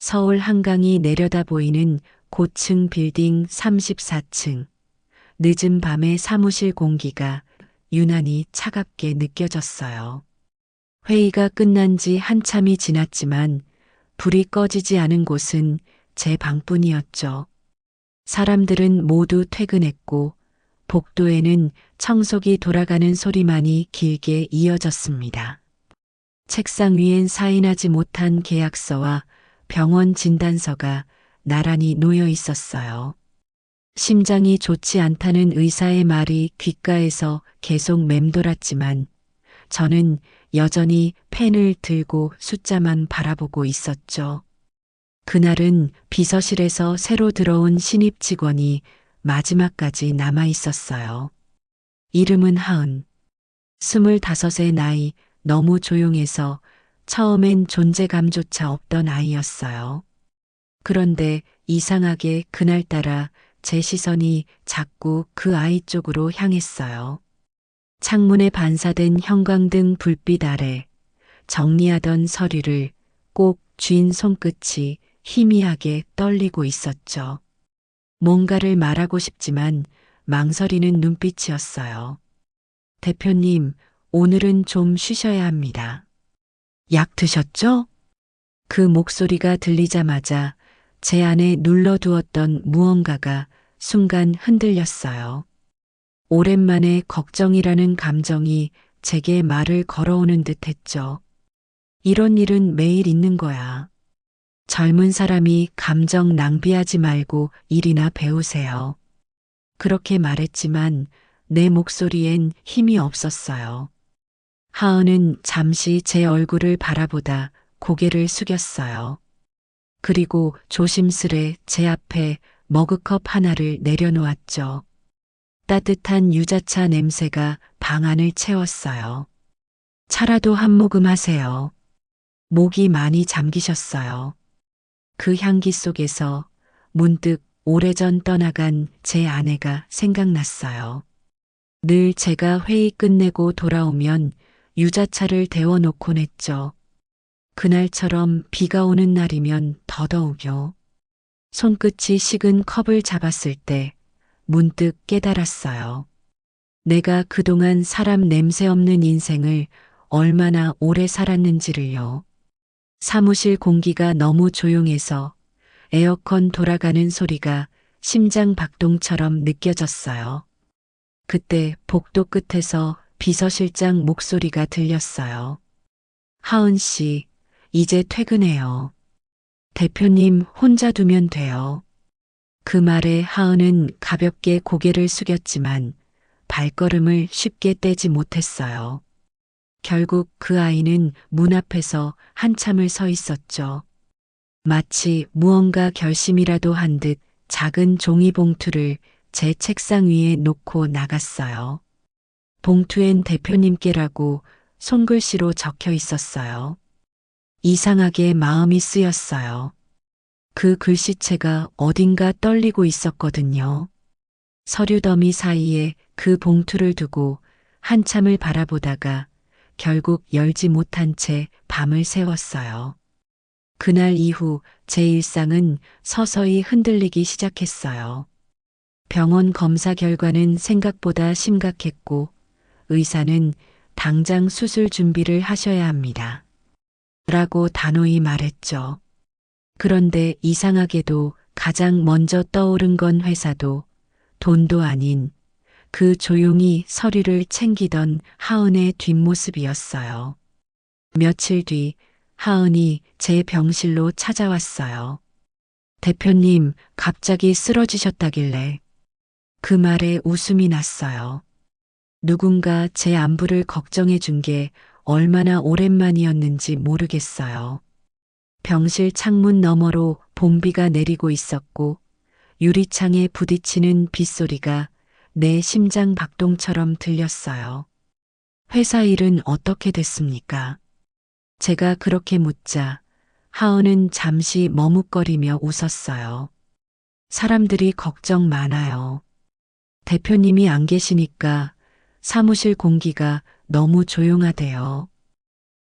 서울 한강이 내려다 보이는 고층 빌딩 34층. 늦은 밤의 사무실 공기가 유난히 차갑게 느껴졌어요. 회의가 끝난 지 한참이 지났지만 불이 꺼지지 않은 곳은 제 방뿐이었죠. 사람들은 모두 퇴근했고 복도에는 청소기 돌아가는 소리만이 길게 이어졌습니다. 책상 위엔 사인하지 못한 계약서와 병원 진단서가 나란히 놓여 있었어요. 심장이 좋지 않다는 의사의 말이 귓가에서 계속 맴돌았지만 저는 여전히 펜을 들고 숫자만 바라보고 있었죠. 그날은 비서실에서 새로 들어온 신입 직원이 마지막까지 남아 있었어요. 이름은 하은. 25의 나이, 너무 조용해서 처음엔 존재감조차 없던 아이였어요. 그런데 이상하게 그날따라 제 시선이 자꾸 그 아이 쪽으로 향했어요. 창문에 반사된 형광등 불빛 아래 정리하던 서류를 꼭 쥔 손끝이 희미하게 떨리고 있었죠. 뭔가를 말하고 싶지만 망설이는 눈빛이었어요. 대표님, 오늘은 좀 쉬셔야 합니다. 약 드셨죠? 그 목소리가 들리자마자 제 안에 눌러두었던 무언가가 순간 흔들렸어요. 오랜만에 걱정이라는 감정이 제게 말을 걸어오는 듯 했죠. 이런 일은 매일 있는 거야. 젊은 사람이 감정 낭비하지 말고 일이나 배우세요. 그렇게 말했지만 내 목소리엔 힘이 없었어요. 하은은 잠시 제 얼굴을 바라보다 고개를 숙였어요. 그리고 조심스레 제 앞에 머그컵 하나를 내려놓았죠. 따뜻한 유자차 냄새가 방 안을 채웠어요. 차라도 한 모금 하세요. 목이 많이 잠기셨어요. 그 향기 속에서 문득 오래전 떠나간 제 아내가 생각났어요. 늘 제가 회의 끝내고 돌아오면 유자차를 데워놓곤 했죠. 그날처럼 비가 오는 날이면 더더욱요. 손끝이 식은 컵을 잡았을 때 문득 깨달았어요. 내가 그동안 사람 냄새 없는 인생을 얼마나 오래 살았는지를요. 사무실 공기가 너무 조용해서 에어컨 돌아가는 소리가 심장 박동처럼 느껴졌어요. 그때 복도 끝에서 비서실장 목소리가 들렸어요. 하은 씨, 이제 퇴근해요. 대표님 혼자 두면 돼요. 그 말에 하은은 가볍게 고개를 숙였지만 발걸음을 쉽게 떼지 못했어요. 결국 그 아이는 문 앞에서 한참을 서 있었죠. 마치 무언가 결심이라도 한 듯 작은 종이 봉투를 제 책상 위에 놓고 나갔어요. 봉투엔 대표님께라고 손글씨로 적혀 있었어요. 이상하게 마음이 쓰였어요. 그 글씨체가 어딘가 떨리고 있었거든요. 서류 더미 사이에 그 봉투를 두고 한참을 바라보다가 결국 열지 못한 채 밤을 새웠어요. 그날 이후 제 일상은 서서히 흔들리기 시작했어요. 병원 검사 결과는 생각보다 심각했고 의사는 당장 수술 준비를 하셔야 합니다. 라고 단호히 말했죠. 그런데 이상하게도 가장 먼저 떠오른 건 회사도 돈도 아닌 그 조용히 서류를 챙기던 하은의 뒷모습이었어요. 며칠 뒤 하은이 제 병실로 찾아왔어요. 대표님, 갑자기 쓰러지셨다길래. 그 말에 웃음이 났어요. 누군가 제 안부를 걱정해 준 게 얼마나 오랜만이었는지 모르겠어요. 병실 창문 너머로 봄비가 내리고 있었고 유리창에 부딪히는 빗소리가 내 심장 박동처럼 들렸어요. 회사 일은 어떻게 됐습니까? 제가 그렇게 묻자 하은은 잠시 머뭇거리며 웃었어요. 사람들이 걱정 많아요. 대표님이 안 계시니까 사무실 공기가 너무 조용하대요.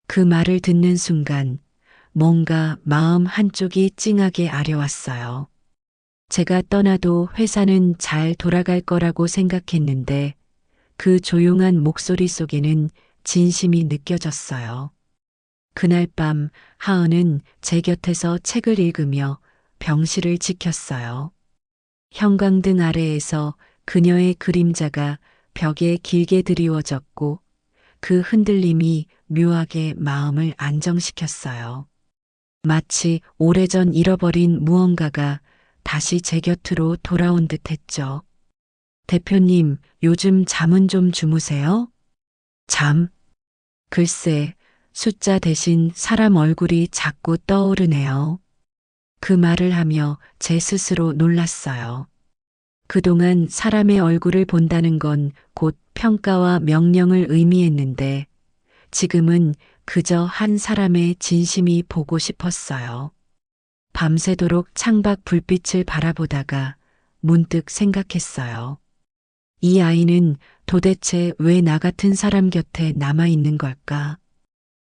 그 말을 듣는 순간 뭔가 마음 한쪽이 찡하게 아려왔어요. 제가 떠나도 회사는 잘 돌아갈 거라고 생각했는데 그 조용한 목소리 속에는 진심이 느껴졌어요. 그날 밤 하은은 제 곁에서 책을 읽으며 병실을 지켰어요. 형광등 아래에서 그녀의 그림자가 벽에 길게 드리워졌고 그 흔들림이 묘하게 마음을 안정시켰어요. 마치 오래전 잃어버린 무언가가 다시 제 곁으로 돌아온 듯 했죠. 대표님, 요즘 잠은 좀 주무세요? 잠? 글쎄, 숫자 대신 사람 얼굴이 자꾸 떠오르네요. 그 말을 하며 제 스스로 놀랐어요. 그동안 사람의 얼굴을 본다는 건 곧 평가와 명령을 의미했는데 지금은 그저 한 사람의 진심이 보고 싶었어요. 밤새도록 창밖 불빛을 바라보다가 문득 생각했어요. 이 아이는 도대체 왜 나 같은 사람 곁에 남아 있는 걸까?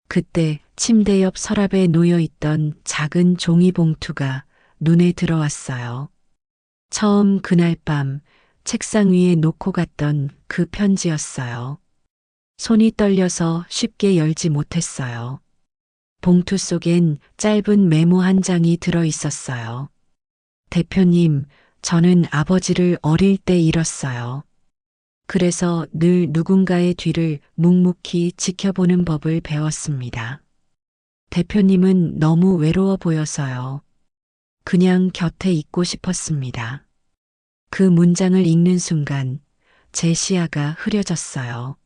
그때 침대 옆 서랍에 놓여 있던 작은 종이 봉투가 눈에 들어왔어요. 처음 그날 밤 책상 위에 놓고 갔던 그 편지였어요. 손이 떨려서 쉽게 열지 못했어요. 봉투 속엔 짧은 메모 한 장이 들어 있었어요. 대표님, 저는 아버지를 어릴 때 잃었어요. 그래서 늘 누군가의 뒤를 묵묵히 지켜보는 법을 배웠습니다. 대표님은 너무 외로워 보여서요. 그냥 곁에 있고 싶었습니다. 그 문장을 읽는 순간 제 시야가 흐려졌어요.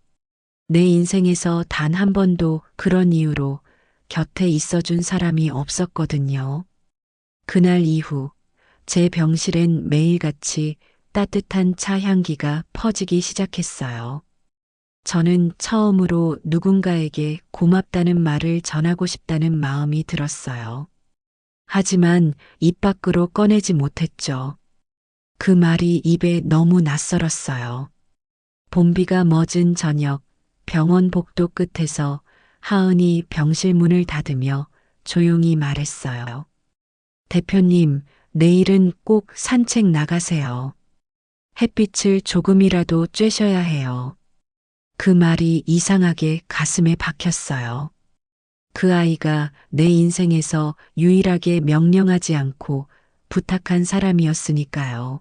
내 인생에서 단 한 번도 그런 이유로 곁에 있어준 사람이 없었거든요. 그날 이후 제 병실엔 매일같이 따뜻한 차 향기가 퍼지기 시작했어요. 저는 처음으로 누군가에게 고맙다는 말을 전하고 싶다는 마음이 들었어요. 하지만 입 밖으로 꺼내지 못했죠. 그 말이 입에 너무 낯설었어요. 봄비가 멎은 저녁, 병원 복도 끝에서 하은이 병실 문을 닫으며 조용히 말했어요. 대표님, 내일은 꼭 산책 나가세요. 햇빛을 조금이라도 쬐셔야 해요. 그 말이 이상하게 가슴에 박혔어요. 그 아이가 내 인생에서 유일하게 명령하지 않고 부탁한 사람이었으니까요.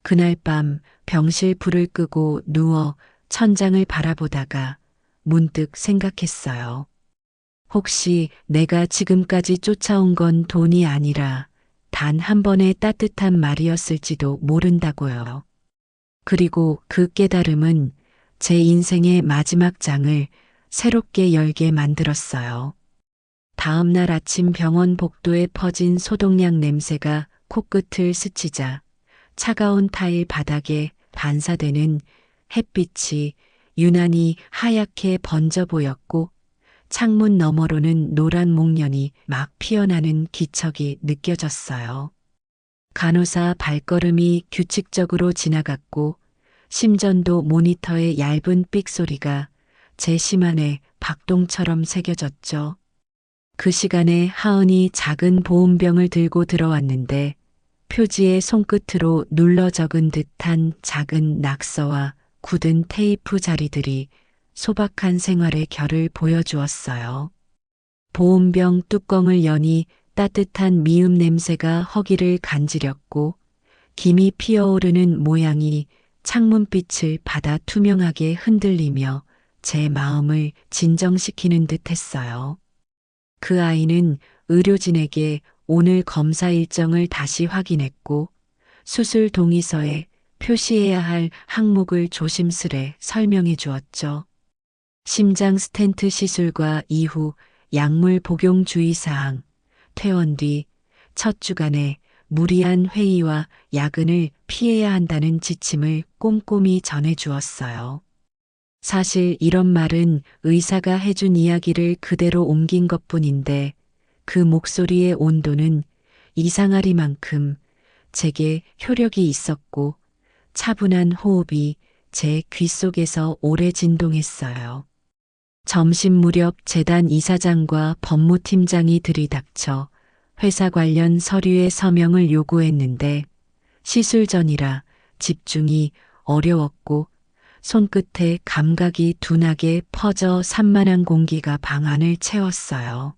그날 밤 병실 불을 끄고 누워 천장을 바라보다가 문득 생각했어요. 혹시 내가 지금까지 쫓아온 건 돈이 아니라 단 한 번의 따뜻한 말이었을지도 모른다고요. 그리고 그 깨달음은 제 인생의 마지막 장을 새롭게 열게 만들었어요. 다음 날 아침 병원 복도에 퍼진 소독약 냄새가 코끝을 스치자 차가운 타일 바닥에 반사되는 햇빛이 유난히 하얗게 번져 보였고 창문 너머로는 노란 목련이 막 피어나는 기척이 느껴졌어요. 간호사 발걸음이 규칙적으로 지나갔고 심전도 모니터의 얇은 삑 소리가 제 심안에 박동처럼 새겨졌죠. 그 시간에 하은이 작은 보온병을 들고 들어왔는데 표지에 손끝으로 눌러 적은 듯한 작은 낙서와 굳은 테이프 자리들이 소박한 생활의 결을 보여주었어요. 보온병 뚜껑을 여니 따뜻한 미음 냄새가 허기를 간지렸고 김이 피어오르는 모양이 창문빛을 받아 투명하게 흔들리며 제 마음을 진정시키는 듯 했어요. 그 아이는 의료진에게 오늘 검사 일정을 다시 확인했고 수술 동의서에 표시해야 할 항목을 조심스레 설명해 주었죠. 심장 스텐트 시술과 이후 약물 복용 주의사항, 퇴원 뒤 첫 주간에 무리한 회의와 야근을 피해야 한다는 지침을 꼼꼼히 전해 주었어요. 사실 이런 말은 의사가 해준 이야기를 그대로 옮긴 것뿐인데 그 목소리의 온도는 이상하리만큼 제게 효력이 있었고 차분한 호흡이 제 귀 속에서 오래 진동했어요. 점심 무렵 재단 이사장과 법무팀장이 들이닥쳐 회사 관련 서류의 서명을 요구했는데 시술 전이라 집중이 어려웠고 손끝에 감각이 둔하게 퍼져 산만한 공기가 방 안을 채웠어요.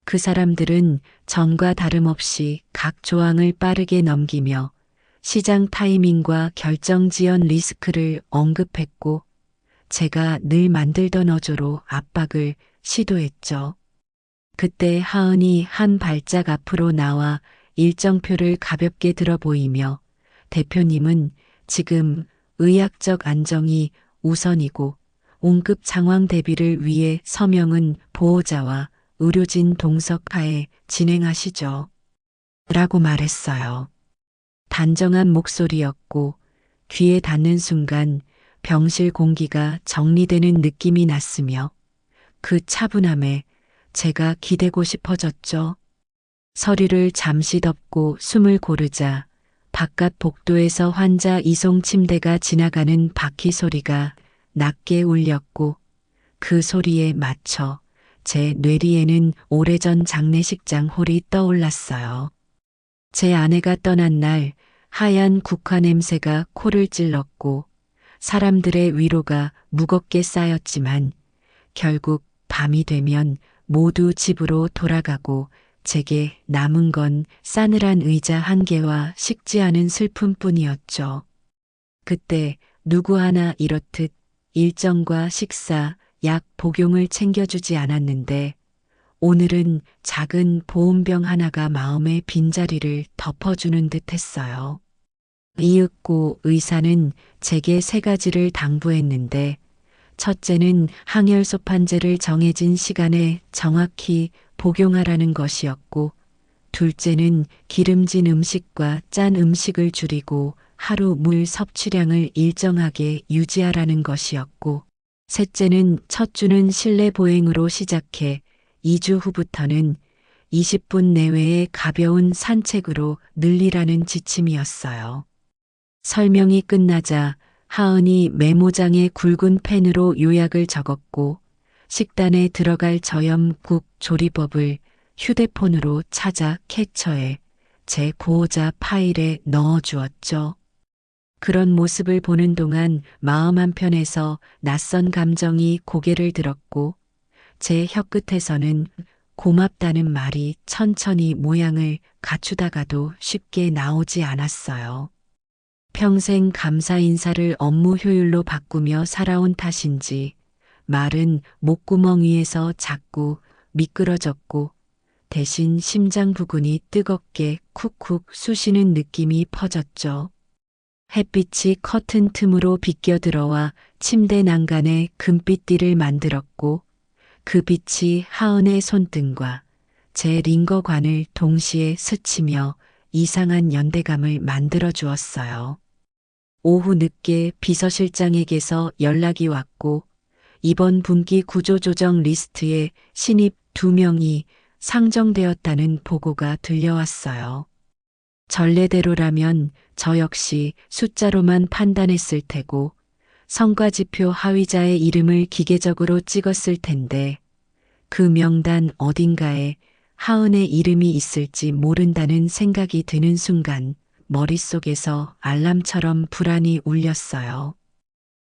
그 사람들은 전과 다름없이 각 조항을 빠르게 넘기며 시장 타이밍과 결정 지연 리스크를 언급했고 제가 늘 만들던 어조로 압박을 시도했죠. 그때 하은이 한 발짝 앞으로 나와 일정표를 가볍게 들어 보이며 대표님은 지금 의학적 안정이 우선이고 응급 상황 대비를 위해 서명은 보호자와 의료진 동석하에 진행하시죠. 라고 말했어요. 단정한 목소리였고 귀에 닿는 순간 병실 공기가 정리되는 느낌이 났으며 그 차분함에 제가 기대고 싶어졌죠. 서류를 잠시 덮고 숨을 고르자 바깥 복도에서 환자 이송 침대가 지나가는 바퀴 소리가 낮게 울렸고 그 소리에 맞춰 제 뇌리에는 오래전 장례식장 홀이 떠올랐어요. 제 아내가 떠난 날 하얀 국화 냄새가 코를 찔렀고 사람들의 위로가 무겁게 쌓였지만 결국 밤이 되면 모두 집으로 돌아가고 제게 남은 건 싸늘한 의자 한 개와 식지 않은 슬픔뿐이었죠. 그때 누구 하나 이렇듯 일정과 식사, 약 복용을 챙겨주지 않았는데 오늘은 작은 보온병 하나가 마음의 빈자리를 덮어주는 듯 했어요. 이윽고 의사는 제게 세 가지를 당부했는데 첫째는 항열소판제를 정해진 시간에 정확히 복용하라는 것이었고 둘째는 기름진 음식과 짠 음식을 줄이고 하루 물 섭취량을 일정하게 유지하라는 것이었고 셋째는 첫 주는 실내 보행으로 시작해 2주 후부터는 20분 내외의 가벼운 산책으로 늘리라는 지침이었어요. 설명이 끝나자 하은이 메모장에 굵은 펜으로 요약을 적었고 식단에 들어갈 저염국 조리법을 휴대폰으로 찾아 캡처해 제 보호자 파일에 넣어주었죠. 그런 모습을 보는 동안 마음 한편에서 낯선 감정이 고개를 들었고 제 혀끝에서는 고맙다는 말이 천천히 모양을 갖추다가도 쉽게 나오지 않았어요. 평생 감사 인사를 업무 효율로 바꾸며 살아온 탓인지 말은 목구멍 위에서 자꾸 미끄러졌고 대신 심장 부근이 뜨겁게 쿡쿡 쑤시는 느낌이 퍼졌죠. 햇빛이 커튼 틈으로 비껴 들어와 침대 난간에 금빛띠를 만들었고 그 빛이 하은의 손등과 제 링거관을 동시에 스치며 이상한 연대감을 만들어 주었어요. 오후 늦게 비서실장에게서 연락이 왔고 이번 분기 구조조정 리스트에 신입 2명이 상정되었다는 보고가 들려왔어요. 전례대로라면 저 역시 숫자로만 판단했을 테고 성과지표 하위자의 이름을 기계적으로 찍었을 텐데 그 명단 어딘가에 하은의 이름이 있을지 모른다는 생각이 드는 순간 머릿속에서 알람처럼 불안이 울렸어요.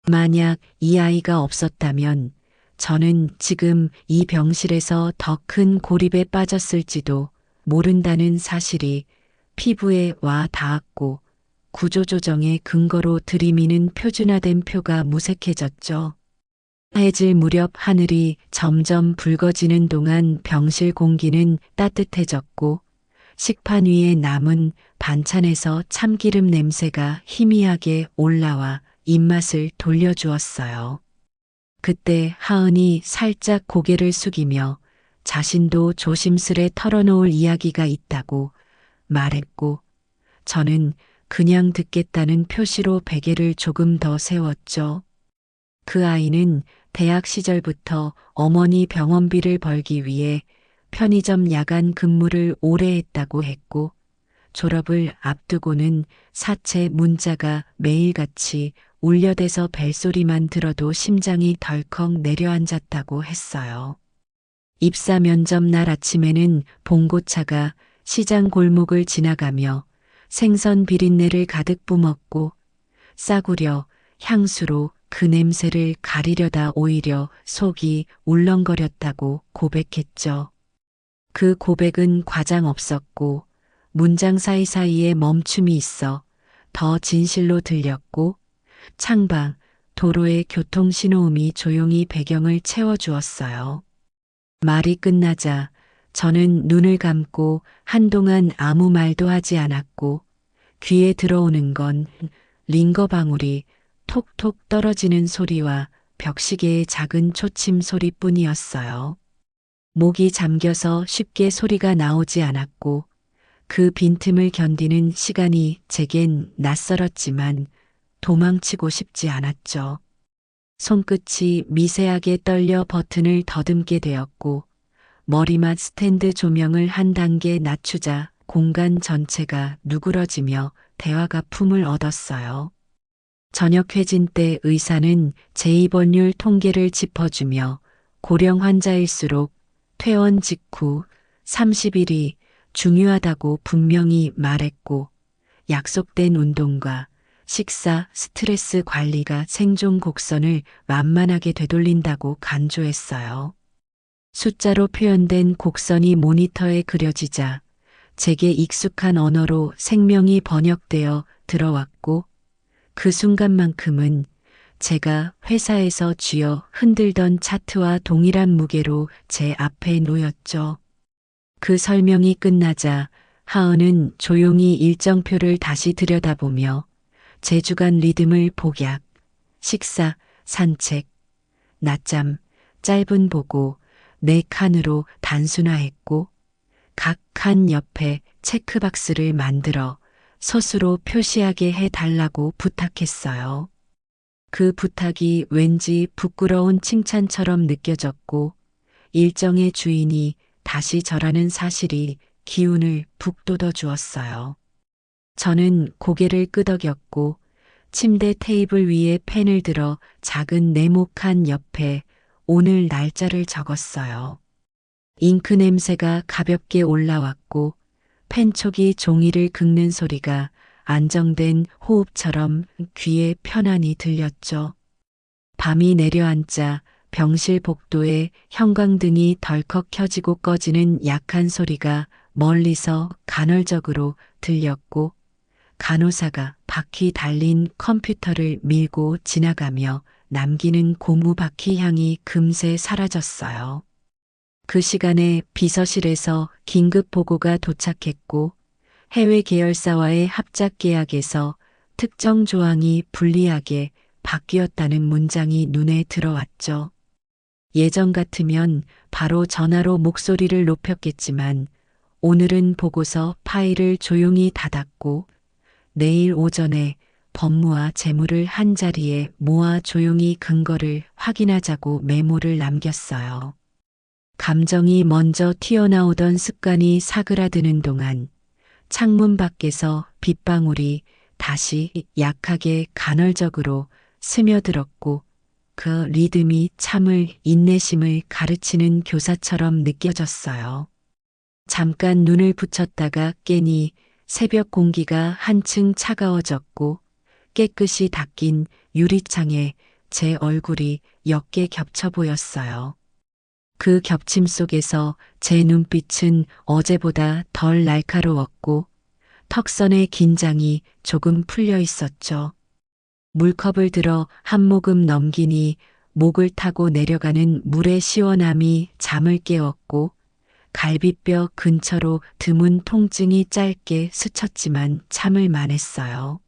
만약 이 아이가 없었다면 저는 지금 이 병실에서 더 큰 고립에 빠졌을지도 모른다는 사실이 피부에 와 닿았고 구조조정의 근거로 들이미는 표준화된 표가 무색해졌죠. 해질 무렵 하늘이 점점 붉어지는 동안 병실 공기는 따뜻해졌고 식판 위에 남은 반찬에서 참기름 냄새가 희미하게 올라와 입맛을 돌려주었어요. 그때 하은이 살짝 고개를 숙이며 자신도 조심스레 털어놓을 이야기가 있다고 말했고 저는 그냥 듣겠다는 표시로 베개를 조금 더 세웠죠. 그 아이는 대학 시절부터 어머니 병원비를 벌기 위해 편의점 야간 근무를 오래 했다고 했고 졸업을 앞두고는 사채 문자가 매일같이 울려대서 벨소리만 들어도 심장이 덜컥 내려앉았다고 했어요. 입사 면접 날 아침에는 봉고차가 시장 골목을 지나가며 생선 비린내를 가득 뿜었고 싸구려 향수로 그 냄새를 가리려다 오히려 속이 울렁거렸다고 고백했죠. 그 고백은 과장 없었고 문장 사이사이에 멈춤이 있어 더 진실로 들렸고 창밖 도로의 교통신호음이 조용히 배경을 채워주었어요. 말이 끝나자 저는 눈을 감고 한동안 아무 말도 하지 않았고 귀에 들어오는 건 링거 방울이 톡톡 떨어지는 소리와 벽시계의 작은 초침 소리뿐이었어요. 목이 잠겨서 쉽게 소리가 나오지 않았고 그 빈틈을 견디는 시간이 제겐 낯설었지만 도망치고 싶지 않았죠. 손끝이 미세하게 떨려 버튼을 더듬게 되었고 머리맡 스탠드 조명을 한 단계 낮추자 공간 전체가 누그러지며 대화가 품을 얻었어요. 저녁 회진 때 의사는 재입원율 통계를 짚어주며 고령 환자일수록 퇴원 직후 30일이 중요하다고 분명히 말했고 약속된 운동과 식사, 스트레스 관리가 생존 곡선을 완만하게 되돌린다고 강조했어요. 숫자로 표현된 곡선이 모니터에 그려지자 제게 익숙한 언어로 생명이 번역되어 들어왔고 그 순간만큼은 제가 회사에서 쥐어 흔들던 차트와 동일한 무게로 제 앞에 놓였죠. 그 설명이 끝나자 하은은 조용히 일정표를 다시 들여다보며 제 주간 리듬을 복약, 식사, 산책, 낮잠, 짧은 보고 네 칸으로 단순화했고 각 칸 옆에 체크박스를 만들어 서술로 표시하게 해달라고 부탁했어요. 그 부탁이 왠지 부끄러운 칭찬처럼 느껴졌고 일정의 주인이 다시 저라는 사실이 기운을 북돋워 주었어요. 저는 고개를 끄덕였고 침대 테이블 위에 펜을 들어 작은 네모칸 옆에 오늘 날짜를 적었어요. 잉크 냄새가 가볍게 올라왔고 펜촉이 종이를 긁는 소리가 안정된 호흡처럼 귀에 편안히 들렸죠. 밤이 내려앉자 병실 복도에 형광등이 덜컥 켜지고 꺼지는 약한 소리가 멀리서 간헐적으로 들렸고 간호사가 바퀴 달린 컴퓨터를 밀고 지나가며 남기는 고무 바퀴 향이 금세 사라졌어요. 그 시간에 비서실에서 긴급 보고가 도착했고 해외 계열사와의 합작 계약에서 특정 조항이 불리하게 바뀌었다는 문장이 눈에 들어왔죠. 예전 같으면 바로 전화로 목소리를 높였겠지만 오늘은 보고서 파일을 조용히 닫았고 내일 오전에 법무와 재무를 한자리에 모아 조용히 근거를 확인하자고 메모를 남겼어요. 감정이 먼저 튀어나오던 습관이 사그라드는 동안 창문 밖에서 빗방울이 다시 약하게 간헐적으로 스며들었고 그 리듬이 참을 인내심을 가르치는 교사처럼 느껴졌어요. 잠깐 눈을 붙였다가 깨니 새벽 공기가 한층 차가워졌고 깨끗이 닦인 유리창에 제 얼굴이 옅게 겹쳐 보였어요. 그 겹침 속에서 제 눈빛은 어제보다 덜 날카로웠고 턱선의 긴장이 조금 풀려 있었죠. 물컵을 들어 한 모금 넘기니 목을 타고 내려가는 물의 시원함이 잠을 깨웠고 갈비뼈 근처로 드문 통증이 짧게 스쳤지만 참을 만했어요.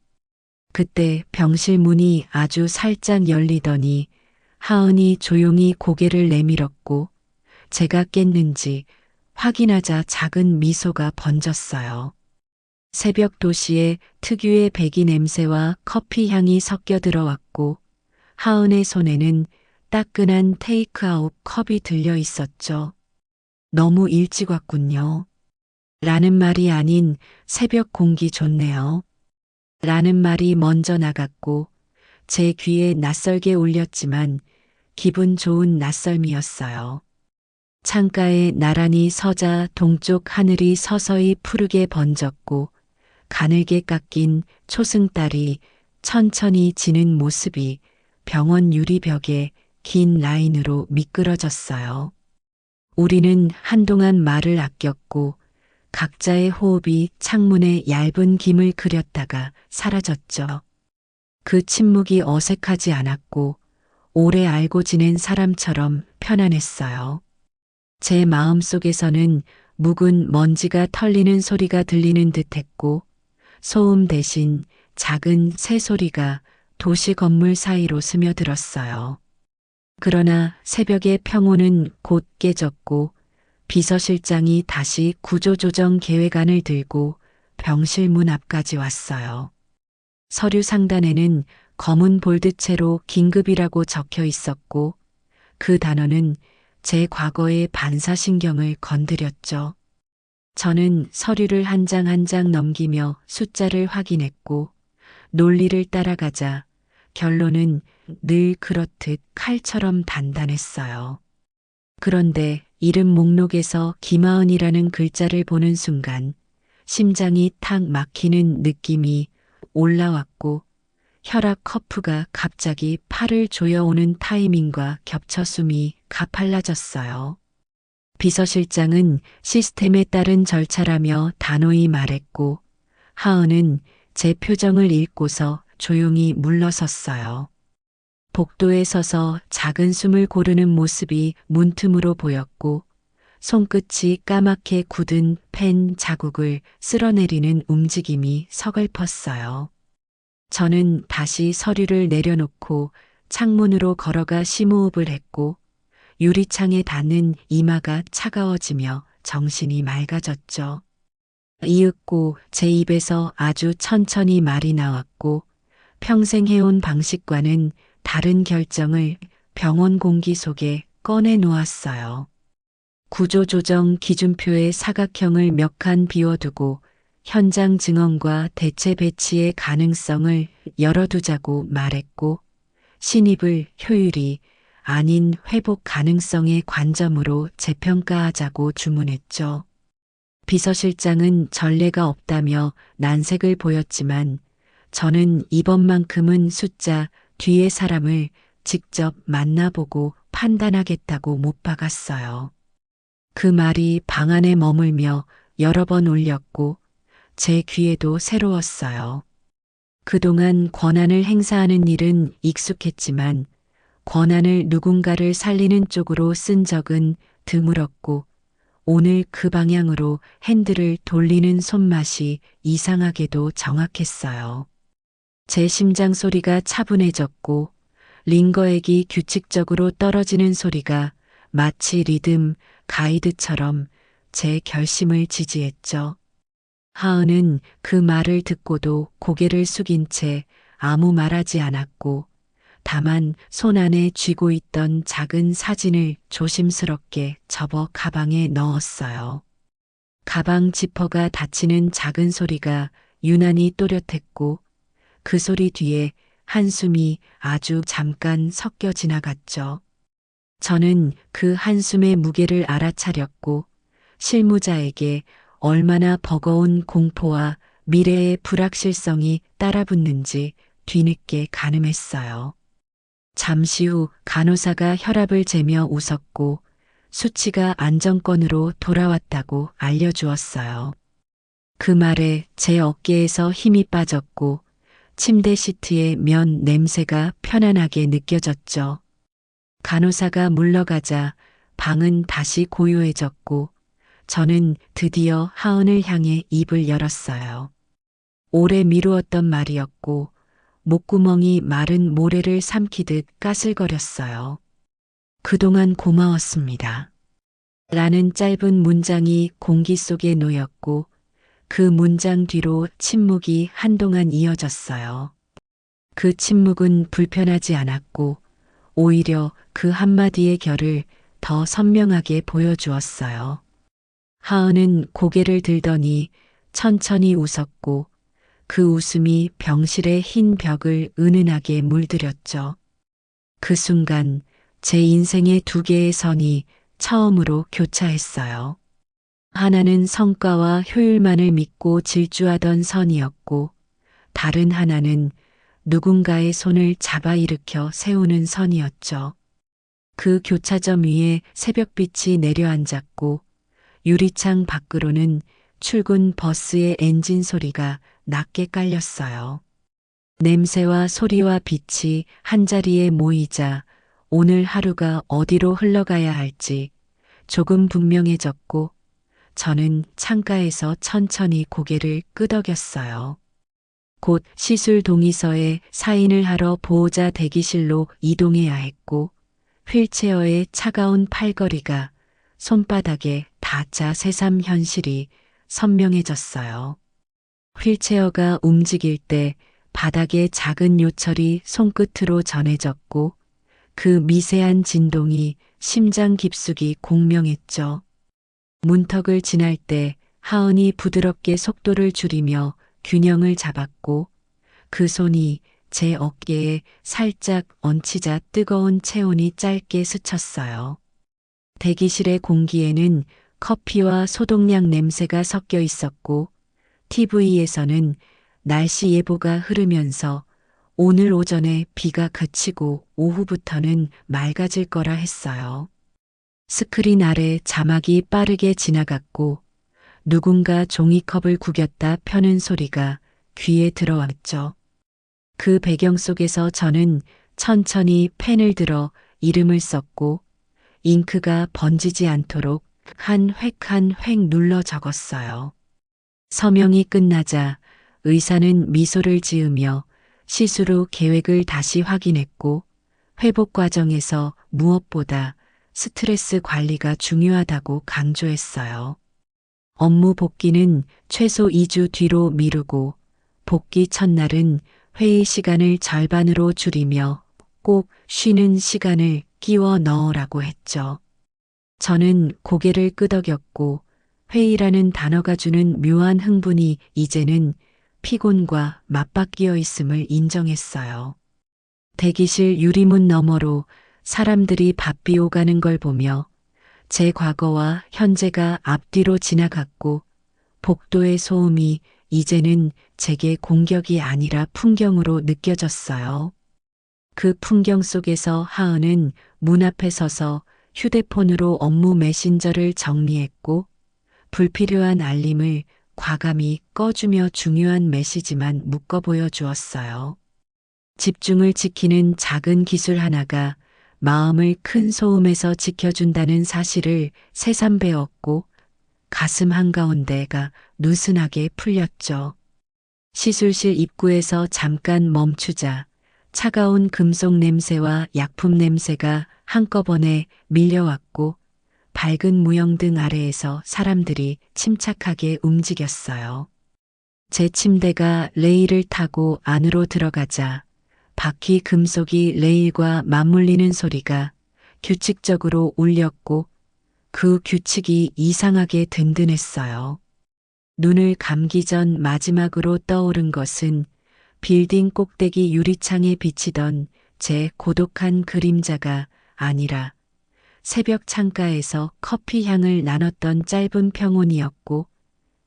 그때 병실 문이 아주 살짝 열리더니 하은이 조용히 고개를 내밀었고 제가 깼는지 확인하자 작은 미소가 번졌어요. 새벽 도시의 특유의 배기 냄새와 커피 향이 섞여 들어왔고 하은의 손에는 따끈한 테이크아웃 컵이 들려 있었죠. 너무 일찍 왔군요. 라는 말이 아닌 새벽 공기 좋네요. 라는 말이 먼저 나갔고 제 귀에 낯설게 울렸지만 기분 좋은 낯설미였어요. 창가에 나란히 서자 동쪽 하늘이 서서히 푸르게 번졌고 가늘게 깎인 초승달이 천천히 지는 모습이 병원 유리벽에 긴 라인으로 미끄러졌어요. 우리는 한동안 말을 아꼈고 각자의 호흡이 창문에 얇은 김을 그렸다가 사라졌죠. 그 침묵이 어색하지 않았고 오래 알고 지낸 사람처럼 편안했어요. 제 마음 속에서는 묵은 먼지가 털리는 소리가 들리는 듯했고 소음 대신 작은 새소리가 도시 건물 사이로 스며들었어요. 그러나 새벽의 평온은 곧 깨졌고 비서실장이 다시 구조조정 계획안을 들고 병실 문 앞까지 왔어요. 서류 상단에는 검은 볼드체로 긴급이라고 적혀 있었고 그 단어는 제 과거의 반사신경을 건드렸죠. 저는 서류를 한 장 한 장 넘기며 숫자를 확인했고 논리를 따라가자 결론은 늘 그렇듯 칼처럼 단단했어요. 그런데 이름 목록에서 김하은이라는 글자를 보는 순간 심장이 탁 막히는 느낌이 올라왔고 혈압 커프가 갑자기 팔을 조여오는 타이밍과 겹쳐 숨이 가팔라졌어요. 비서실장은 시스템에 따른 절차라며 단호히 말했고 하은은 제 표정을 읽고서 조용히 물러섰어요. 복도에 서서 작은 숨을 고르는 모습이 문틈으로 보였고 손끝이 까맣게 굳은 펜 자국을 쓸어내리는 움직임이 서글펐어요. 저는 다시 서류를 내려놓고 창문으로 걸어가 심호흡을 했고 유리창에 닿는 이마가 차가워지며 정신이 맑아졌죠. 이윽고 제 입에서 아주 천천히 말이 나왔고 평생 해온 방식과는 다른 결정을 병원 공기 속에 꺼내 놓았어요. 구조조정 기준표의 사각형을 몇 칸 비워두고 현장 증언과 대체 배치의 가능성을 열어두자고 말했고 신입을 효율이 아닌 회복 가능성의 관점으로 재평가하자고 주문했죠. 비서실장은 전례가 없다며 난색을 보였지만 저는 이번만큼은 숫자 뒤의 사람을 직접 만나보고 판단하겠다고 못 박았어요. 그 말이 방 안에 머물며 여러 번 울렸고 제 귀에도 새로웠어요. 그동안 권한을 행사하는 일은 익숙했지만 권한을 누군가를 살리는 쪽으로 쓴 적은 드물었고 오늘 그 방향으로 핸들을 돌리는 손맛이 이상하게도 정확했어요. 제 심장 소리가 차분해졌고 링거액이 규칙적으로 떨어지는 소리가 마치 리듬 가이드처럼 제 결심을 지지했죠. 하은은 그 말을 듣고도 고개를 숙인 채 아무 말하지 않았고 다만 손 안에 쥐고 있던 작은 사진을 조심스럽게 접어 가방에 넣었어요. 가방 지퍼가 닫히는 작은 소리가 유난히 또렷했고 그 소리 뒤에 한숨이 아주 잠깐 섞여 지나갔죠. 저는 그 한숨의 무게를 알아차렸고 실무자에게 얼마나 버거운 공포와 미래의 불확실성이 따라붙는지 뒤늦게 가늠했어요. 잠시 후 간호사가 혈압을 재며 웃었고 수치가 안정권으로 돌아왔다고 알려주었어요. 그 말에 제 어깨에서 힘이 빠졌고 침대 시트의 면 냄새가 편안하게 느껴졌죠. 간호사가 물러가자 방은 다시 고요해졌고 저는 드디어 하은을 향해 입을 열었어요. 오래 미루었던 말이었고 목구멍이 마른 모래를 삼키듯 까슬거렸어요. 그동안 고마웠습니다. 라는 짧은 문장이 공기 속에 놓였고 그 문장 뒤로 침묵이 한동안 이어졌어요. 그 침묵은 불편하지 않았고 오히려 그 한마디의 결을 더 선명하게 보여주었어요. 하은은 고개를 들더니 천천히 웃었고 그 웃음이 병실의 흰 벽을 은은하게 물들였죠. 그 순간 제 인생의 두 개의 선이 처음으로 교차했어요. 하나는 성과와 효율만을 믿고 질주하던 선이었고, 다른 하나는 누군가의 손을 잡아 일으켜 세우는 선이었죠. 그 교차점 위에 새벽빛이 내려앉았고, 유리창 밖으로는 출근 버스의 엔진 소리가 낮게 깔렸어요. 냄새와 소리와 빛이 한자리에 모이자 오늘 하루가 어디로 흘러가야 할지 조금 분명해졌고, 저는 창가에서 천천히 고개를 끄덕였어요. 곧 시술 동의서에 사인을 하러 보호자 대기실로 이동해야 했고, 휠체어의 차가운 팔걸이가 손바닥에 닿자 새삼 현실이 선명해졌어요. 휠체어가 움직일 때 바닥에 작은 요철이 손끝으로 전해졌고, 그 미세한 진동이 심장 깊숙이 공명했죠. 문턱을 지날 때 하은이 부드럽게 속도를 줄이며 균형을 잡았고, 그 손이 제 어깨에 살짝 얹히자 뜨거운 체온이 짧게 스쳤어요. 대기실의 공기에는 커피와 소독약 냄새가 섞여 있었고, TV에서는 날씨 예보가 흐르면서 오늘 오전에 비가 그치고 오후부터는 맑아질 거라 했어요. 스크린 아래 자막이 빠르게 지나갔고, 누군가 종이컵을 구겼다 펴는 소리가 귀에 들어왔죠. 그 배경 속에서 저는 천천히 펜을 들어 이름을 썼고, 잉크가 번지지 않도록 한 획 한 획 눌러 적었어요. 서명이 끝나자 의사는 미소를 지으며 시술 후 계획을 다시 확인했고, 회복 과정에서 무엇보다 스트레스 관리가 중요하다고 강조했어요. 업무 복귀는 최소 2주 뒤로 미루고, 복귀 첫날은 회의 시간을 절반으로 줄이며 꼭 쉬는 시간을 끼워 넣으라고 했죠. 저는 고개를 끄덕였고, 회의라는 단어가 주는 묘한 흥분이 이제는 피곤과 맞바뀌어 있음을 인정했어요. 대기실 유리문 너머로 사람들이 바삐 오가는 걸 보며 제 과거와 현재가 앞뒤로 지나갔고, 복도의 소음이 이제는 제게 공격이 아니라 풍경으로 느껴졌어요. 그 풍경 속에서 하은은 문 앞에 서서 휴대폰으로 업무 메신저를 정리했고, 불필요한 알림을 과감히 꺼주며 중요한 메시지만 묶어 보여주었어요. 집중을 지키는 작은 기술 하나가 마음을 큰 소음에서 지켜준다는 사실을 새삼 배웠고, 가슴 한가운데가 느슨하게 풀렸죠. 시술실 입구에서 잠깐 멈추자 차가운 금속 냄새와 약품 냄새가 한꺼번에 밀려왔고, 밝은 무영등 아래에서 사람들이 침착하게 움직였어요. 제 침대가 레일을 타고 안으로 들어가자 바퀴 금속이 레일과 맞물리는 소리가 규칙적으로 울렸고, 그 규칙이 이상하게 든든했어요. 눈을 감기 전 마지막으로 떠오른 것은 빌딩 꼭대기 유리창에 비치던 제 고독한 그림자가 아니라 새벽 창가에서 커피 향을 나눴던 짧은 평온이었고,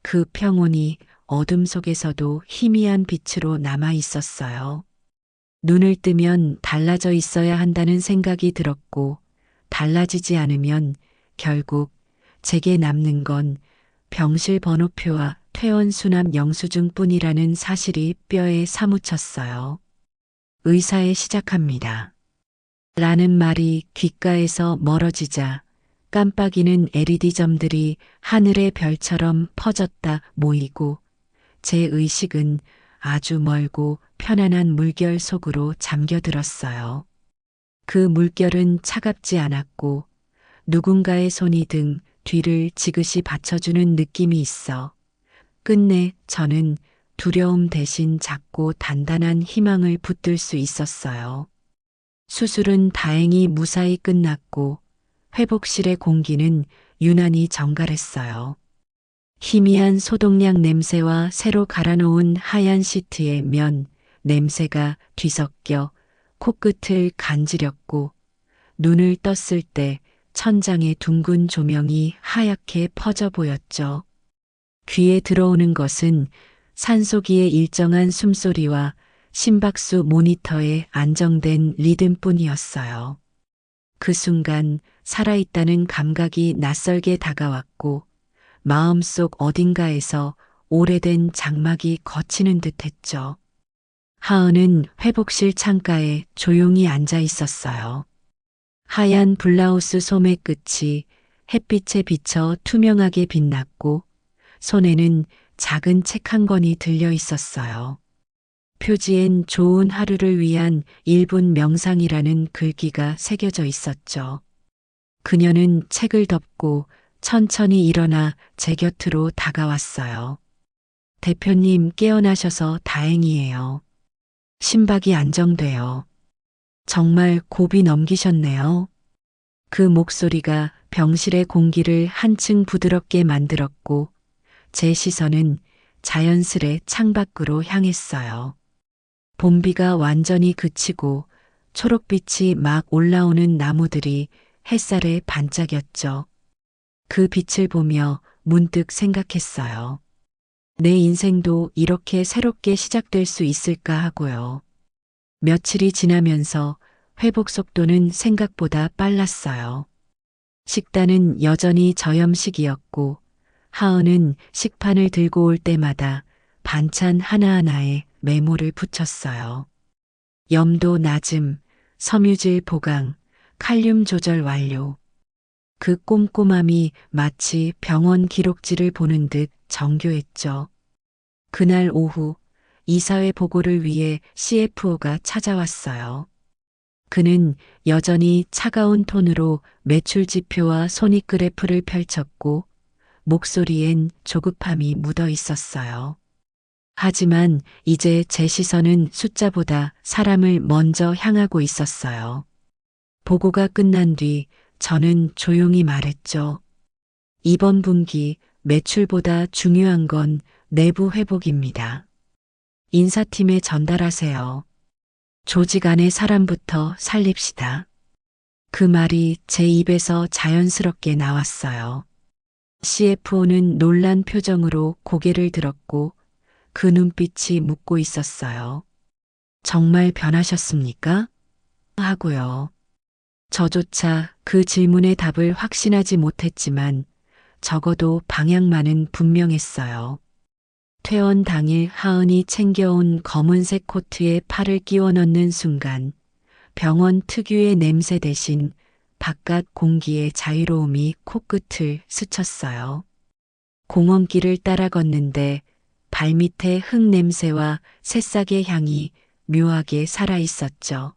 그 평온이 어둠 속에서도 희미한 빛으로 남아 있었어요. 눈을 뜨면 달라져 있어야 한다는 생각이 들었고, 달라지지 않으면 결국 제게 남는 건 병실 번호표와 퇴원 수납 영수증뿐이라는 사실이 뼈에 사무쳤어요. 의사에 시작합니다. 라는 말이 귓가에서 멀어지자 깜빡이는 LED 점들이 하늘의 별처럼 퍼졌다 모이고, 제 의식은 아주 멀고 편안한 물결 속으로 잠겨들었어요. 그 물결은 차갑지 않았고, 누군가의 손이 등 뒤를 지그시 받쳐주는 느낌이 있어 끝내 저는 두려움 대신 작고 단단한 희망을 붙들 수 있었어요. 수술은 다행히 무사히 끝났고, 회복실의 공기는 유난히 정갈했어요. 희미한 소독약 냄새와 새로 갈아놓은 하얀 시트의 면 냄새가 뒤섞여 코끝을 간지렸고 눈을 떴을 때 천장의 둥근 조명이 하얗게 퍼져 보였죠. 귀에 들어오는 것은 산소기의 일정한 숨소리와 심박수 모니터의 안정된 리듬뿐이었어요. 그 순간 살아있다는 감각이 낯설게 다가왔고 마음속 어딘가에서 오래된 장막이 걷히는 듯 했죠. 하은은 회복실 창가에 조용히 앉아 있었어요. 하얀 블라우스 소매 끝이 햇빛에 비쳐 투명하게 빛났고 손에는 작은 책 한 권이 들려 있었어요. 표지엔 좋은 하루를 위한 1분 명상이라는 글귀가 새겨져 있었죠. 그녀는 책을 덮고 천천히 일어나 제 곁으로 다가왔어요. 대표님 깨어나셔서 다행이에요. 심박이 안정돼요. 정말 고비 넘기셨네요. 그 목소리가 병실의 공기를 한층 부드럽게 만들었고 제 시선은 자연스레 창밖으로 향했어요. 봄비가 완전히 그치고 초록빛이 막 올라오는 나무들이 햇살에 반짝였죠. 그 빛을 보며 문득 생각했어요. 내 인생도 이렇게 새롭게 시작될 수 있을까 하고요. 며칠이 지나면서 회복 속도는 생각보다 빨랐어요. 식단은 여전히 저염식이었고 하은은 식판을 들고 올 때마다 반찬 하나하나에 메모를 붙였어요. 염도 낮음, 섬유질 보강, 칼륨 조절 완료. 그 꼼꼼함이 마치 병원 기록지를 보는 듯 정교했죠. 그날 오후 이사회 보고를 위해 CFO가 찾아왔어요. 그는 여전히 차가운 톤으로 매출 지표와 손익 그래프를 펼쳤고 목소리엔 조급함이 묻어 있었어요. 하지만 이제 제 시선은 숫자보다 사람을 먼저 향하고 있었어요. 보고가 끝난 뒤 저는 조용히 말했죠. 이번 분기 매출보다 중요한 건 내부 회복입니다. 인사팀에 전달하세요. 조직 안의 사람부터 살립시다. 그 말이 제 입에서 자연스럽게 나왔어요. CFO는 놀란 표정으로 고개를 들었고 그 눈빛이 묻고 있었어요. 정말 변하셨습니까? 하고요. 저조차 그 질문의 답을 확신하지 못했지만 적어도 방향만은 분명했어요. 퇴원 당일 하은이 챙겨온 검은색 코트에 팔을 끼워 넣는 순간 병원 특유의 냄새 대신 바깥 공기의 자유로움이 코끝을 스쳤어요. 공원길을 따라 걷는데 발밑에 흙 냄새와 새싹의 향이 묘하게 살아있었죠.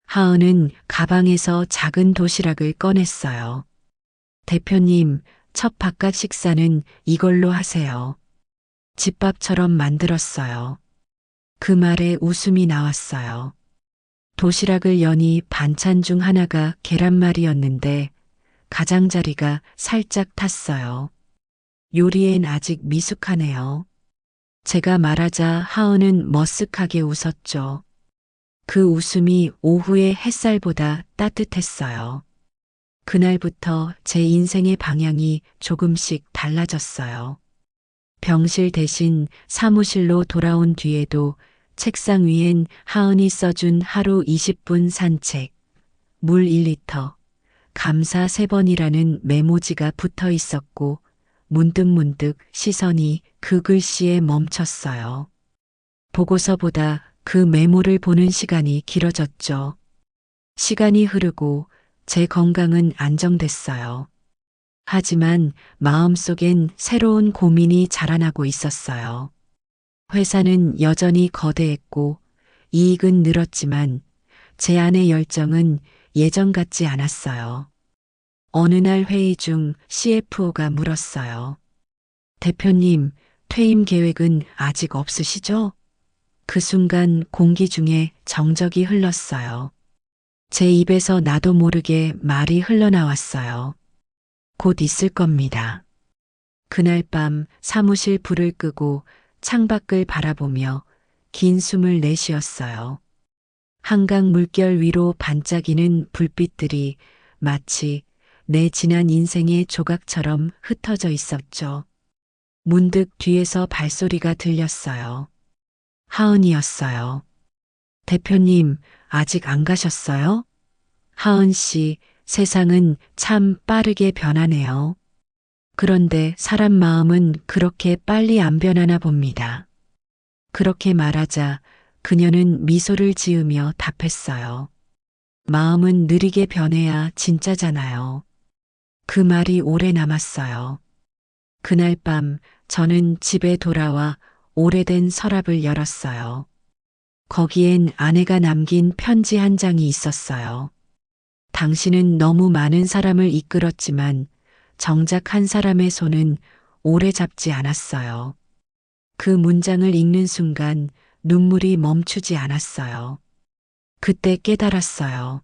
하은은 가방에서 작은 도시락을 꺼냈어요. 대표님, 첫 바깥 식사는 이걸로 하세요. 집밥처럼 만들었어요. 그 말에 웃음이 나왔어요. 도시락을 여니 반찬 중 하나가 계란말이였는데 가장자리가 살짝 탔어요. 요리엔 아직 미숙하네요. 제가 말하자 하은은 머쓱하게 웃었죠. 그 웃음이 오후의 햇살보다 따뜻했어요. 그날부터 제 인생의 방향이 조금씩 달라졌어요. 병실 대신 사무실로 돌아온 뒤에도 책상 위엔 하은이 써준 하루 20분 산책, 물 1리터, 감사 3번이라는 메모지가 붙어 있었고 문득문득 시선이 그 글씨에 멈췄어요. 보고서보다 그 메모를 보는 시간이 길어졌죠. 시간이 흐르고 제 건강은 안정됐어요. 하지만 마음속엔 새로운 고민이 자라나고 있었어요. 회사는 여전히 거대했고 이익은 늘었지만 제 안의 열정은 예전 같지 않았어요. 어느 날 회의 중 CFO가 물었어요. 대표님, 퇴임 계획은 아직 없으시죠? 그 순간 공기 중에 정적이 흘렀어요. 제 입에서 나도 모르게 말이 흘러나왔어요. 곧 있을 겁니다. 그날 밤 사무실 불을 끄고 창밖을 바라보며 긴 숨을 내쉬었어요. 한강 물결 위로 반짝이는 불빛들이 마치 내 지난 인생의 조각처럼 흩어져 있었죠. 문득 뒤에서 발소리가 들렸어요. 하은이었어요. 대표님, 아직 안 가셨어요? 하은 씨, 세상은 참 빠르게 변하네요. 그런데 사람 마음은 그렇게 빨리 안 변하나 봅니다. 그렇게 말하자 그녀는 미소를 지으며 답했어요. 마음은 느리게 변해야 진짜잖아요. 그 말이 오래 남았어요. 그날 밤 저는 집에 돌아와 오래된 서랍을 열었어요. 거기엔 아내가 남긴 편지 한 장이 있었어요. 당신은 너무 많은 사람을 이끌었지만 정작 한 사람의 손은 오래 잡지 않았어요. 그 문장을 읽는 순간 눈물이 멈추지 않았어요. 그때 깨달았어요.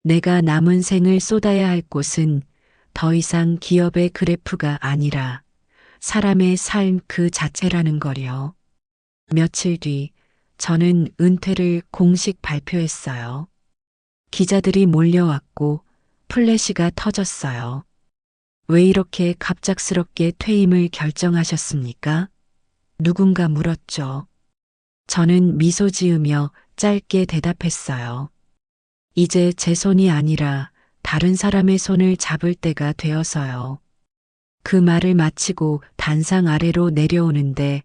내가 남은 생을 쏟아야 할 곳은 더 이상 기업의 그래프가 아니라 사람의 삶 그 자체라는 거요. 며칠 뒤 저는 은퇴를 공식 발표했어요. 기자들이 몰려왔고 플래시가 터졌어요. 왜 이렇게 갑작스럽게 퇴임을 결정하셨습니까? 누군가 물었죠. 저는 미소 지으며 짧게 대답했어요. 이제 제 손이 아니라 다른 사람의 손을 잡을 때가 되어서요. 그 말을 마치고 단상 아래로 내려오는데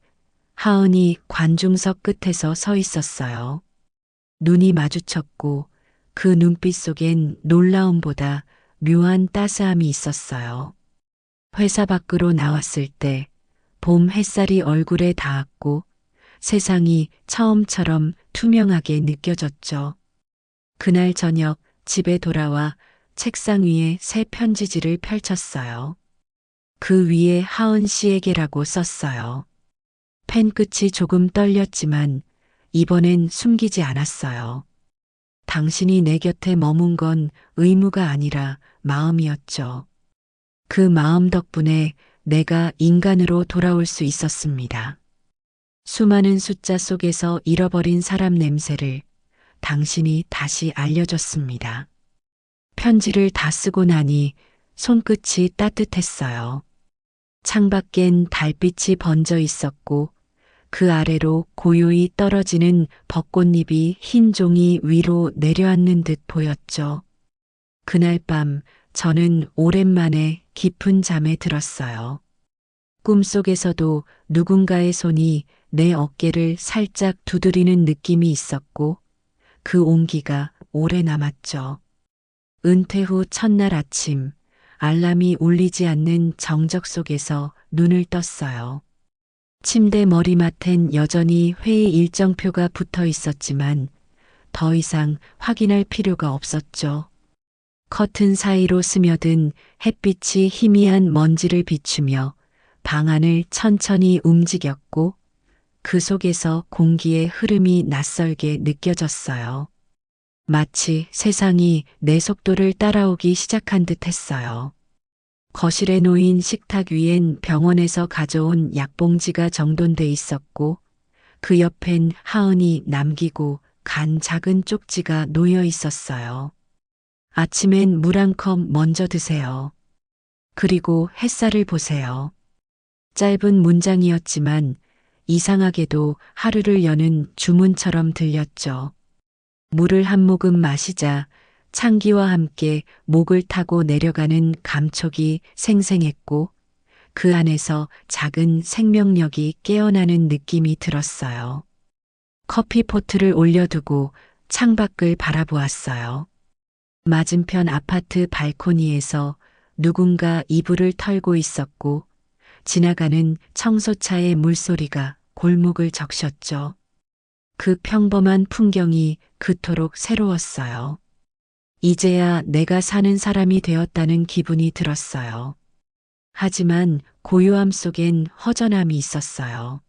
하은이 관중석 끝에서 서 있었어요. 눈이 마주쳤고 그 눈빛 속엔 놀라움보다 묘한 따스함이 있었어요. 회사 밖으로 나왔을 때 봄 햇살이 얼굴에 닿았고 세상이 처음처럼 투명하게 느껴졌죠. 그날 저녁 집에 돌아와 책상 위에 새 편지지를 펼쳤어요. 그 위에 하은 씨에게라고 썼어요. 펜 끝이 조금 떨렸지만 이번엔 숨기지 않았어요. 당신이 내 곁에 머문 건 의무가 아니라 마음이었죠. 그 마음 덕분에 내가 인간으로 돌아올 수 있었습니다. 수많은 숫자 속에서 잃어버린 사람 냄새를 당신이 다시 알려줬습니다. 편지를 다 쓰고 나니 손끝이 따뜻했어요. 창밖엔 달빛이 번져 있었고 그 아래로 고요히 떨어지는 벚꽃잎이 흰 종이 위로 내려앉는 듯 보였죠. 그날 밤 저는 오랜만에 깊은 잠에 들었어요. 꿈속에서도 누군가의 손이 내 어깨를 살짝 두드리는 느낌이 있었고 그 온기가 오래 남았죠. 은퇴 후 첫날 아침 알람이 울리지 않는 정적 속에서 눈을 떴어요. 침대 머리맡엔 여전히 회의 일정표가 붙어 있었지만 더 이상 확인할 필요가 없었죠. 커튼 사이로 스며든 햇빛이 희미한 먼지를 비추며 방 안을 천천히 움직였고 그 속에서 공기의 흐름이 낯설게 느껴졌어요. 마치 세상이 내 속도를 따라오기 시작한 듯 했어요. 거실에 놓인 식탁 위엔 병원에서 가져온 약봉지가 정돈돼 있었고 그 옆엔 하은이 남기고 간 작은 쪽지가 놓여 있었어요. 아침엔 물 한 컵 먼저 드세요. 그리고 햇살을 보세요. 짧은 문장이었지만 이상하게도 하루를 여는 주문처럼 들렸죠. 물을 한 모금 마시자 찬기와 함께 목을 타고 내려가는 감촉이 생생했고 그 안에서 작은 생명력이 깨어나는 느낌이 들었어요. 커피포트를 올려두고 창밖을 바라보았어요. 맞은편 아파트 발코니에서 누군가 이불을 털고 있었고 지나가는 청소차의 물소리가 골목을 적셨죠. 그 평범한 풍경이 그토록 새로웠어요. 이제야 내가 사는 사람이 되었다는 기분이 들었어요. 하지만 고요함 속엔 허전함이 있었어요.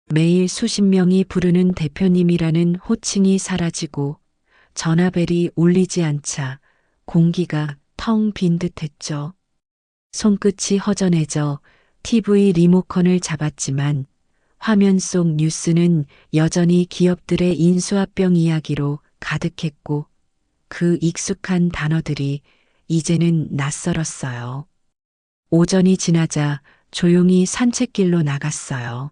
매일 수십 명이 부르는 대표님이라는 호칭이 사라지고 전화벨이 울리지 않자 공기가 텅 빈 듯했죠. 손끝이 허전해져 TV 리모컨을 잡았지만 화면 속 뉴스는 여전히 기업들의 인수합병 이야기로 가득했고 그 익숙한 단어들이 이제는 낯설었어요. 오전이 지나자 조용히 산책길로 나갔어요.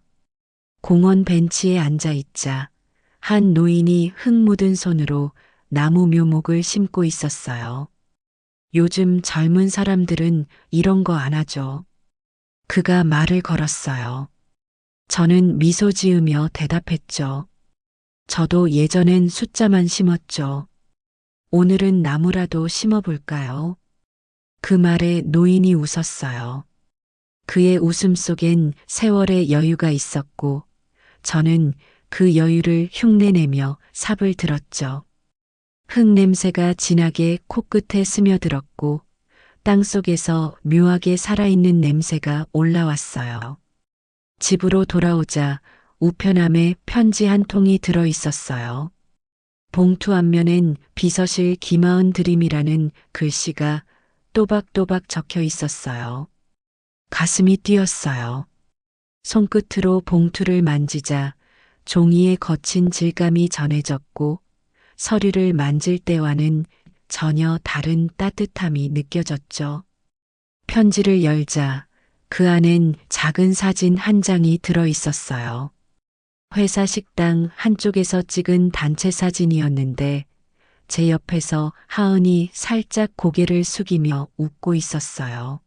공원 벤치에 앉아 있자 한 노인이 흙 묻은 손으로 나무 묘목을 심고 있었어요. 요즘 젊은 사람들은 이런 거 안 하죠. 그가 말을 걸었어요. 저는 미소 지으며 대답했죠. 저도 예전엔 숫자만 심었죠. 오늘은 나무라도 심어볼까요? 그 말에 노인이 웃었어요. 그의 웃음 속엔 세월의 여유가 있었고 저는 그 여유를 흉내내며 삽을 들었죠. 흙 냄새가 진하게 코끝에 스며들었고 땅속에서 묘하게 살아있는 냄새가 올라왔어요. 집으로 돌아오자 우편함에 편지 한 통이 들어 있었어요. 봉투 앞면엔 비서실 김하은 드림이라는 글씨가 또박또박 적혀 있었어요. 가슴이 뛰었어요. 손끝으로 봉투를 만지자 종이의 거친 질감이 전해졌고 서류를 만질 때와는 전혀 다른 따뜻함이 느껴졌죠. 편지를 열자 그 안엔 작은 사진 한 장이 들어 있었어요. 회사 식당 한쪽에서 찍은 단체 사진이었는데 제 옆에서 하은이 살짝 고개를 숙이며 웃고 있었어요.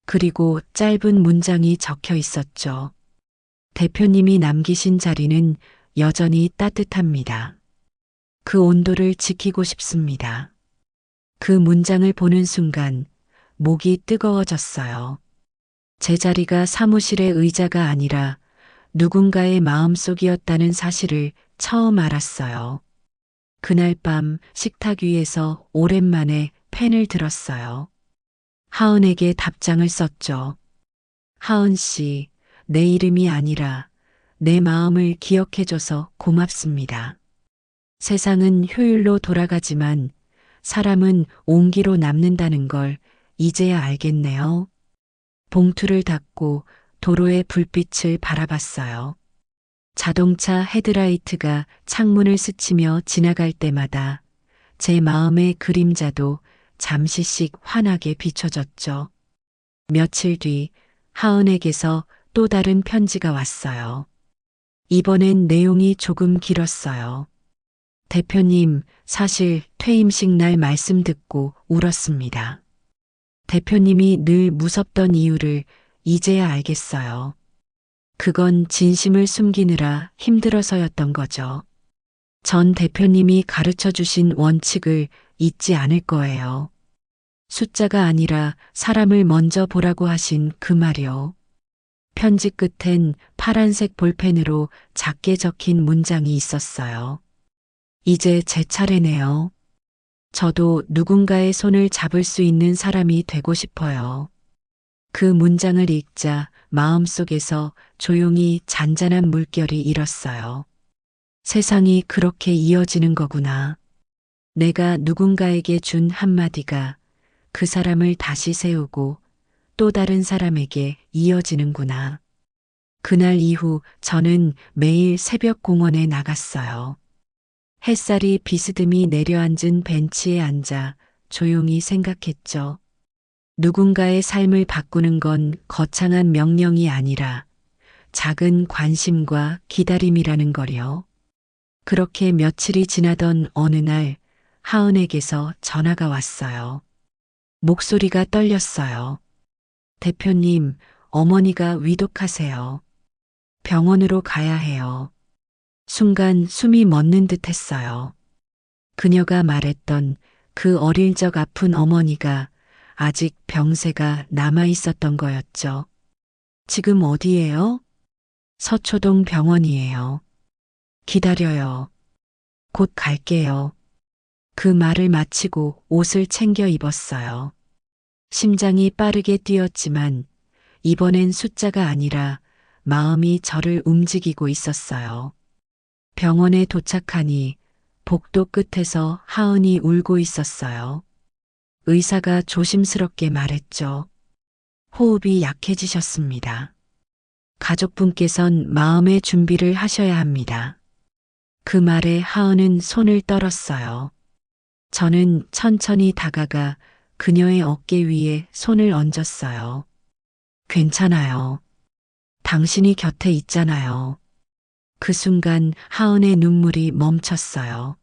그리고 짧은 문장이 적혀 있었죠. 대표님이 남기신 자리는 여전히 따뜻합니다. 그 온도를 지키고 싶습니다. 그 문장을 보는 순간 목이 뜨거워졌어요. 제 자리가 사무실의 의자가 아니라 누군가의 마음속이었다는 사실을 처음 알았어요. 그날 밤 식탁 위에서 오랜만에 펜을 들었어요. 하은에게 답장을 썼죠. 하은 씨, 내 이름이 아니라 내 마음을 기억해줘서 고맙습니다. 세상은 효율로 돌아가지만 사람은 온기로 남는다는 걸 이제야 알겠네요. 봉투를 닫고 도로의 불빛을 바라봤어요. 자동차 헤드라이트가 창문을 스치며 지나갈 때마다 제 마음의 그림자도 잠시씩 환하게 비춰졌죠. 며칠 뒤 하은에게서 또 다른 편지가 왔어요. 이번엔 내용이 조금 길었어요. 대표님, 사실 퇴임식 날 말씀 듣고 울었습니다. 대표님이 늘 무섭던 이유를 이제야 알겠어요. 그건 진심을 숨기느라 힘들어서였던 거죠. 전 대표님이 가르쳐 주신 원칙을 잊지 않을 거예요. 숫자가 아니라 사람을 먼저 보라고 하신 그 말이요. 편지 끝엔 파란색 볼펜으로 작게 적힌 문장이 있었어요. 이제 제 차례네요. 저도 누군가의 손을 잡을 수 있는 사람이 되고 싶어요. 그 문장을 읽자 마음속에서 조용히 잔잔한 물결이 일었어요. 세상이 그렇게 이어지는 거구나. 내가 누군가에게 준 한마디가 그 사람을 다시 세우고 또 다른 사람에게 이어지는구나. 그날 이후 저는 매일 새벽 공원에 나갔어요. 햇살이 비스듬히 내려앉은 벤치에 앉아 조용히 생각했죠. 누군가의 삶을 바꾸는 건 거창한 명령이 아니라 작은 관심과 기다림이라는 거요. 그렇게 며칠이 지나던 어느 날 하은에게서 전화가 왔어요. 목소리가 떨렸어요. 대표님, 어머니가 위독하세요. 병원으로 가야 해요. 순간 숨이 멎는 듯 했어요. 그녀가 말했던 그 어릴 적 아픈 어머니가 아직 병세가 남아 있었던 거였죠. 지금 어디예요? 서초동 병원이에요. 기다려요. 곧 갈게요. 그 말을 마치고 옷을 챙겨 입었어요. 심장이 빠르게 뛰었지만 이번엔 숫자가 아니라 마음이 저를 움직이고 있었어요. 병원에 도착하니 복도 끝에서 하은이 울고 있었어요. 의사가 조심스럽게 말했죠. 호흡이 약해지셨습니다. 가족분께선 마음의 준비를 하셔야 합니다. 그 말에 하은은 손을 떨었어요. 저는 천천히 다가가 그녀의 어깨 위에 손을 얹었어요. 괜찮아요. 당신이 곁에 있잖아요. 그 순간 하은의 눈물이 멈췄어요.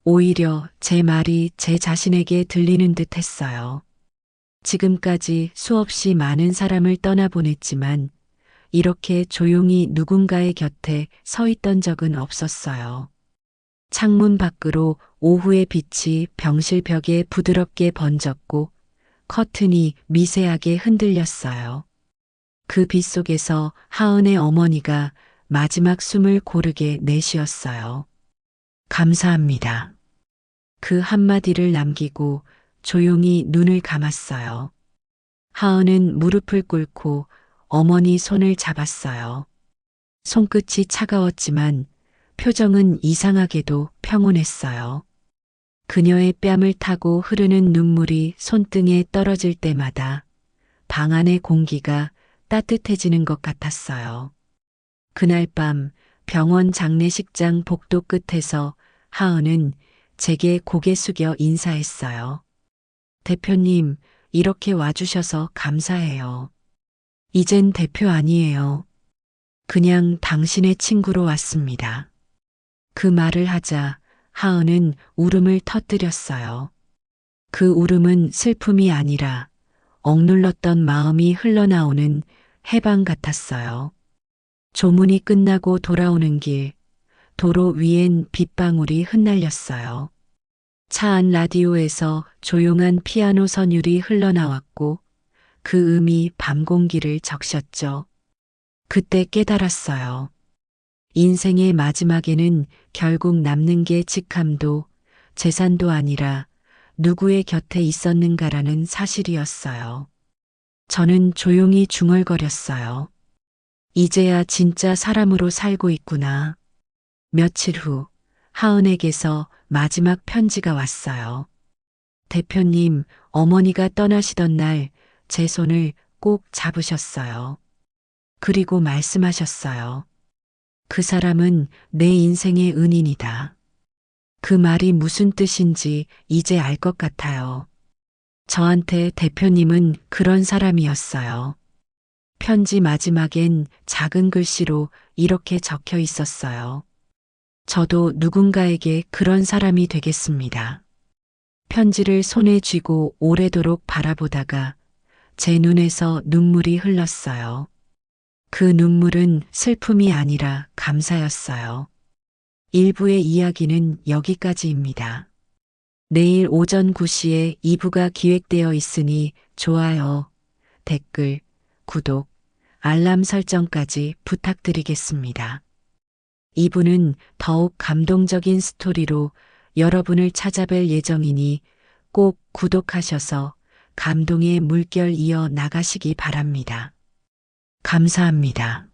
오히려 제 말이 제 자신에게 들리는 듯 했어요. 지금까지 수없이 많은 사람을 떠나보냈지만 이렇게 조용히 누군가의 곁에 서 있던 적은 없었어요. 창문 밖으로 오후의 빛이 병실벽에 부드럽게 번졌고 커튼이 미세하게 흔들렸어요. 그 빛 속에서 하은의 어머니가 마지막 숨을 고르게 내쉬었어요. 감사합니다. 그 한마디를 남기고 조용히 눈을 감았어요. 하은은 무릎을 꿇고 어머니 손을 잡았어요. 손끝이 차가웠지만 표정은 이상하게도 평온했어요. 그녀의 뺨을 타고 흐르는 눈물이 손등에 떨어질 때마다 방 안의 공기가 따뜻해지는 것 같았어요. 그날 밤 병원 장례식장 복도 끝에서 하은은 제게 고개 숙여 인사했어요. 대표님, 이렇게 와주셔서 감사해요. 이젠 대표 아니에요. 그냥 당신의 친구로 왔습니다. 그 말을 하자 하은은 울음을 터뜨렸어요. 그 울음은 슬픔이 아니라 억눌렀던 마음이 흘러나오는 해방 같았어요. 조문이 끝나고 돌아오는 길, 도로 위엔 빗방울이 흩날렸어요. 차 안 라디오에서 조용한 피아노 선율이 흘러나왔고 그 음이 밤 공기를 적셨죠. 그때 깨달았어요. 인생의 마지막에는 결국 남는 게 직함도 재산도 아니라 누구의 곁에 있었는가라는 사실이었어요. 저는 조용히 중얼거렸어요. 이제야 진짜 사람으로 살고 있구나. 며칠 후 하은에게서 마지막 편지가 왔어요. 대표님, 어머니가 떠나시던 날 제 손을 꼭 잡으셨어요. 그리고 말씀하셨어요. 그 사람은 내 인생의 은인이다. 그 말이 무슨 뜻인지 이제 알 것 같아요. 저한테 대표님은 그런 사람이었어요. 편지 마지막엔 작은 글씨로 이렇게 적혀 있었어요. 저도 누군가에게 그런 사람이 되겠습니다. 편지를 손에 쥐고 오래도록 바라보다가 제 눈에서 눈물이 흘렀어요. 그 눈물은 슬픔이 아니라 감사였어요. 1부의 이야기는 여기까지입니다. 내일 오전 9시에 2부가 기획되어 있으니 좋아요, 댓글, 구독, 알람 설정까지 부탁드리겠습니다. 2부는 더욱 감동적인 스토리로 여러분을 찾아뵐 예정이니 꼭 구독하셔서 감동의 물결 이어 나가시기 바랍니다. 감사합니다.